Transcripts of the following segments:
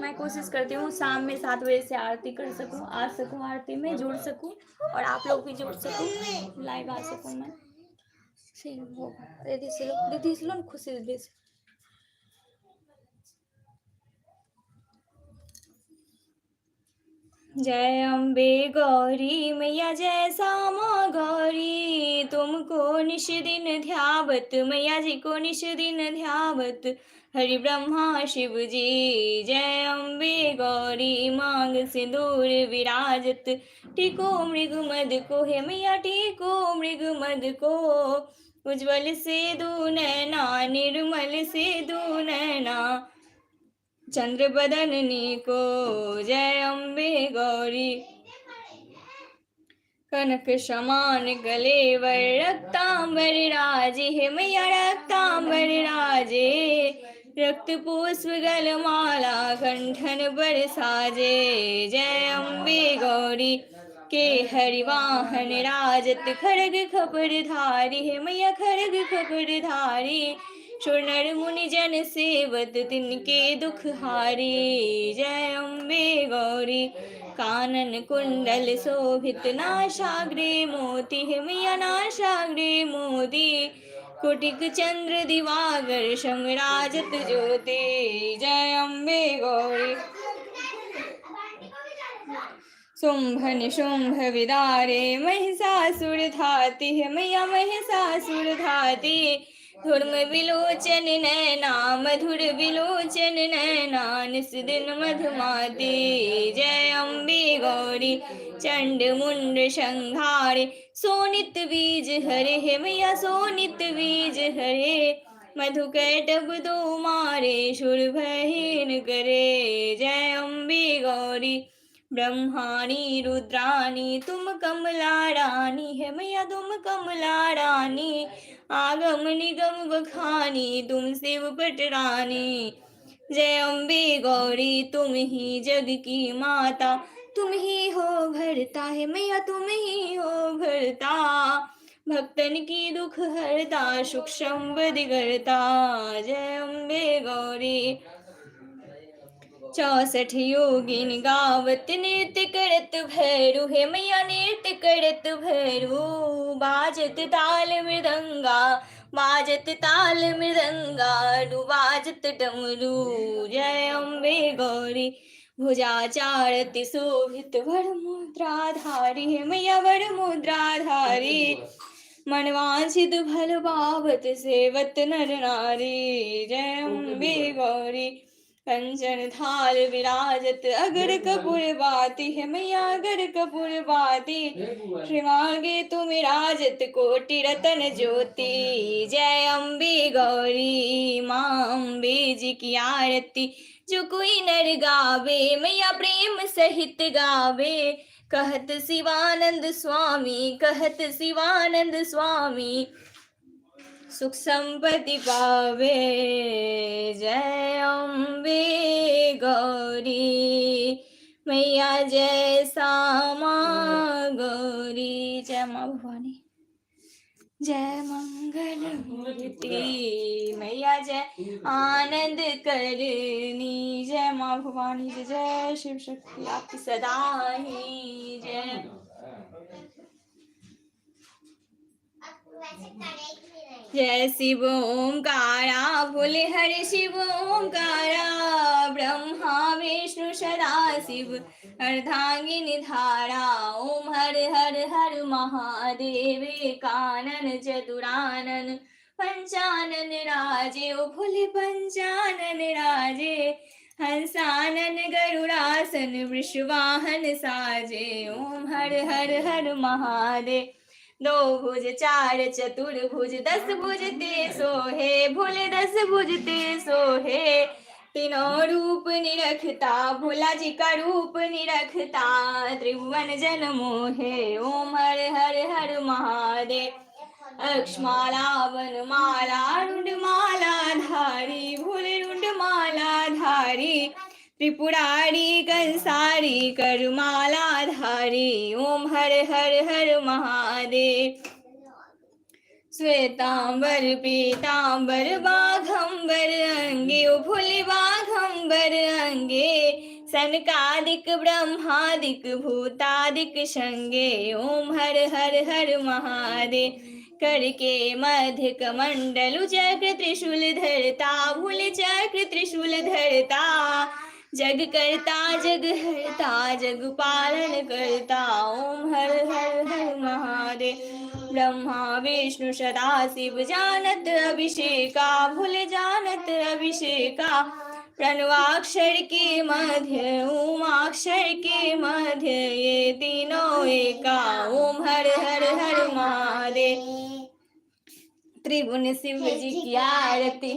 मैं कोशिश करती हूँ शाम में 7 बजे से आरती कर सकूँ, आ सकूँ आरती में, जुड़ सकूँ और आप लोग भी जुड़ सकूँ, लाइव आ सकूँ मैं। सही होगा। दीदी से लो ना, खुशी दीदी से। जय अम्बे गौरी मैया, जय श्यामा गौरी, तुमको निश दिन ध्यावत, मैया जी को निश दिन ध्यावत, हरि ब्रह्मा शिव जी। जय अम्बे गौरी मांग सिंदूर विराजत, टीको मृग मद को है मैया, टीको मृग मद को, उज्ज्वल से दू नैना, निर्मल से दू नैना, चंद्र बदननी को। जय अम्बे गौरी कनक समान गले वर, रक्तांबर राजे है मैया, रक्तांबर राजे, रक्त पुष्प गलमाला कंठन पर साजे। जय अम्बे गौरी के हरिवाहन राजत, खड़ग खपर धारी है मैया, खड़ग खपर धारी, सुर नर मुनि जन सेवत, तिनके दुख हारी। जय अम्बे गौरी कानन कुंडल शोभित, नासाग्रे मोती है मैया, नासाग्रे मोती, कुटिक चंद्र दिवागर समराजत ज्योति। जय अम्बे गौरी शुंभ निशुंभ विदारे, महिषासुर धाती है मैया, महिषासुर धाती, धुर्म विलोचन नैना, मधुर विलोचन नैना, निस दिन मधुमाती। जय अम्बे गौरी चंड मुंड संहारे, सोनित बीज हरे है मैया, सोनित बीज हरे, मधु कैटभ दो मारे, सुर भहीन करे। जय अम्बे गौरी ब्रह्माणी रुद्राणी, तुम कमला रानी है मैया, तुम कमला रानी, आगम निगम बखानी, तुम शिव पटरानी। जय अम्बे गौरी तुम ही जग की माता, तुम ही हो भरता है मैया, तुम ही हो भरता, भक्तन की दुख हरता, सुख संपदि करता। जय अम्बे गौरी 64 योगिन गावत, नृत्य करत भैरू है मैया, नृत्य करत भैरू, बाजत ताल मृदंगा, बाजत ताल मृदंगा, बाजत डमरू। जय अम्बे गौरी भुजाचारति शोभित, वर मुद्राधारी है मैया, वर मुद्राधारी, मनवांछित फल पावत, सेवत नर नारी। जय अम्बे गौरी कंचन थाल विराजत, अगर कपूर बाती है मैया, अगर कपूर बाती, श्रीमांगे तुम राजत, कोटि रतन ज्योति। जय अम्बे गौरी माँ अम्बे जी की आरती, जो कोई नर गावे मैया, प्रेम सहित गावे, कहत शिवानंद स्वामी, कहत शिवानंद स्वामी, सुख संपत्ति पावे। जय अम्बे गौरी मैया, जय श्यामा गौरी। जय माँ भवानी, जय मंगल मूर्ति मैया, जय आनंद करनी। जय माँ भवानी, जय जय शिव शक्ति आपकी सदा ही जय। जय शिव ओंकारा, बोले हरे शिव ओंकारा, ब्रह्मा विष्णु सदा शिव, अर्धांगिनी धारा, ओम हर हर हर महादेव, कानन चतुरानन, पंचानन राजे, ओ भोले पंचानन राजे, हंसानन गरुड़ासन, वृषवाहन साजे, ओम हर हर हर महादेव। दो भुज चार चतुर्भुज, 10 भुज ते सोहे, भोले 10 भुज ते सोहे, तीनों रूप निरखता, भोला जी का रूप निरखता, त्रिभुवन जन मोहे। ओम हर हर हर महादेव। अक्षमाला वनमाला, रुंडमाला धारी, भोले रुंडमाला धारी, त्रिपुरारी कंसारी, करमाला धारी। ओम हर हर हर महादेव। श्वेतांबर पीतांबर, बाघंबर अंगी, ओ भोले बाघंबर दिगंबर अंगे, सनकादिक ब्रह्मादिक भूतादिक संगे, ओम हर हर हर महादेव। करके मध्य कमंडलु चक्र त्रिशूल धरता, भूल चक्र त्रिशूल धरता, जग करता जग हरता, जग पालन करता, ओम हर हर हर महादेव। ब्रह्मा विष्णु सदा शिव जानत अभिषेका, भूल जानत अभिषेका, प्रणवाक्षर के मध्य उमाक्षर के मध्य, ये तीनों एका, ओम हर हर हर महादेव। त्रिभुवन शिव जी की आरती,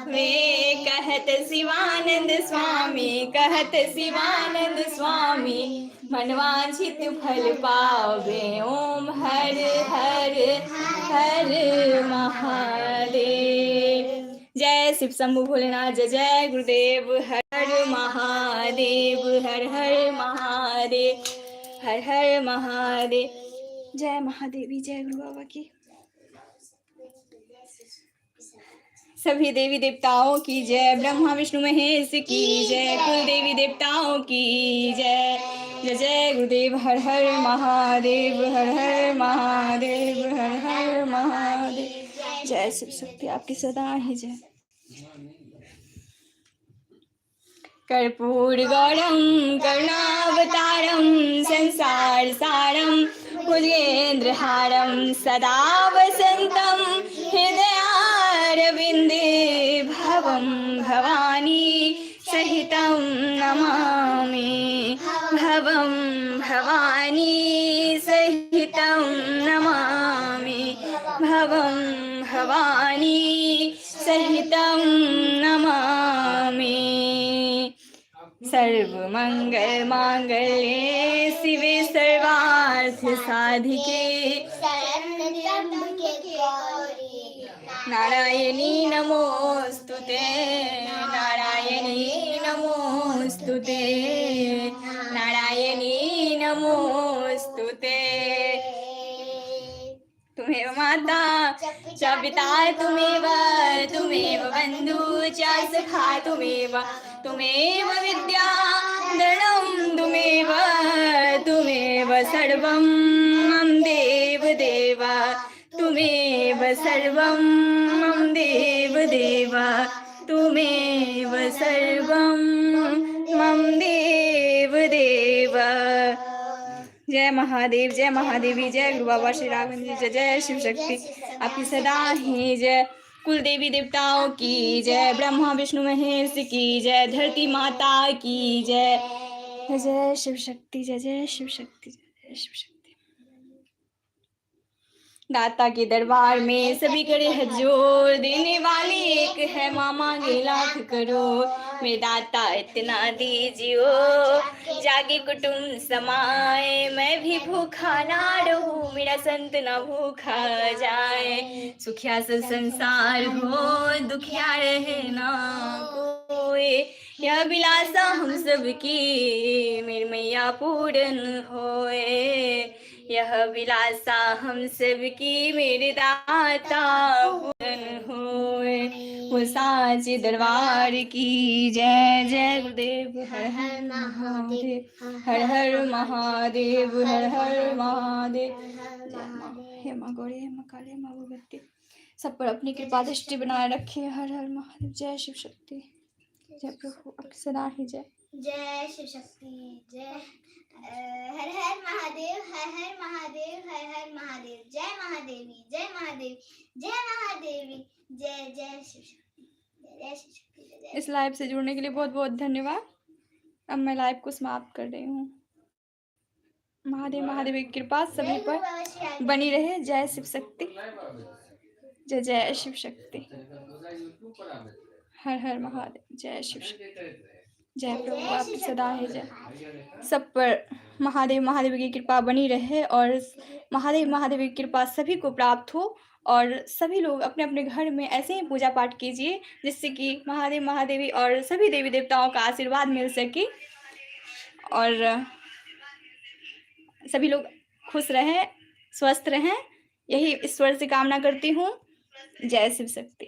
वे कहत शिवानंद स्वामी, कहत शिवानंद स्वामी, मनवांछित फल पावे, ओम हर हर हर महादेव। जय शिव शंभु भोलेनाथ, जय जय गुरुदेव, हर हर महादेव, हर हर महादेव, हर हर महादेव। जय महादेवी, जय गुरु बाबा की। सभी देवी देवताओं की जय, ब्रह्मा विष्णु महेश की जय, कुल देवी देवताओं की जय। जय जय गुरुदेव, हर हर महादेव, हर हर महादेव, हर हर महादेव। जय शिव शक्ति आपकी सदा ही जय। कर्पूर गौरम करुणावतारम, संसार सारम भुजगेन्द्रहारम, सदा वसंतम हृदयारविंदे, भवम भवानी सहितं नमामि, भवम भवानी सहितं नमामि, भवम भवानी सहितं नमामि। सर्वमंगल मांगल्ये शिवे सर्वार्थ साधिके, नारायणी नमोस्तुते, नारायणी नमोस्तुते, नारायणी नमोस्तुते। तुम्हेव माता च पिता तुमेव, तुमेव बन्धु च सखा तुमेव, तुमेव विद्या धनं तुमेव, तुमेव सर्वं मम देव देव, तुमेव सर्वं मम देव देव, तुमेव सर्वं मम देव देव। जय महादेव, जय महादेवी, जय गुरु बाबा श्री राघवेंद्र, जय जय शिव शक्ति आपकी सदा ही जय। कुल देवी देवताओं की जय, ब्रह्मा विष्णु महेश की जय, धरती माता की जय। जय जय शिव शक्ति, जय जय शिव शक्ति, जय जय शिव शक्ति। दाता के दरबार में सभी करे है जोर, देने वाली एक है, माँ मांगे लाख करोड़। मेरे दाता इतना दीजियो, जागे कुटुंब समाए, मैं भी भूखा ना रहूं, मेरा संत ना भूखा जाए। सुखिया से संसार हो, दुखिया रहे ना कोई, यह अभिलाषा हम सबकी, मेरी मैया पूर्ण होए। यह अभिलाषा हम सबकी, मेरे दाता पूर्ण होए। वो साचे दरबार की जय, जय गुरुदेव, हर हर महादेव, हर हर महादेव, हर हर महादेव। जय माँ, हे माँ गौरी, हे माँ काली, हे माँ भगवती, सब पर अपनी कृपा दृष्टि बनाए रखे। हर हर महादेव, जय शिव शक्ति, जय प्रभु आपकी सदा ही जय। जय शिव शक्ति, जय हर हर महादेव, हर हर महादेव, हर हर महादेव। जय महादेवी, जय महादेव, जय महादेवी, जय जय शिव शक्ति, जय जय शिव शक्ति, जय जय। इस लाइव से जुड़ने के लिए बहुत बहुत धन्यवाद। अब मैं लाइव को समाप्त कर रही हूँ। महादेव महादेव की कृपा सभी पर बनी रहे। जय शिव शक्ति, जय जय शिव शक्ति, हर हर महादेव, जय शिव शक्ति, जय प्रभु आपकी सदा है जय। सब पर महादेव महादेव की कृपा बनी रहे और महादेव महादेव की कृपा सभी को प्राप्त हो, और सभी लोग अपने अपने घर में ऐसे ही पूजा पाठ कीजिए जिससे कि महादेव महादेवी और सभी देवी देवताओं का आशीर्वाद मिल सके और सभी लोग खुश रहें, स्वस्थ रहें, यही ईश्वर से कामना करती हूँ। जय शिव शक्ति।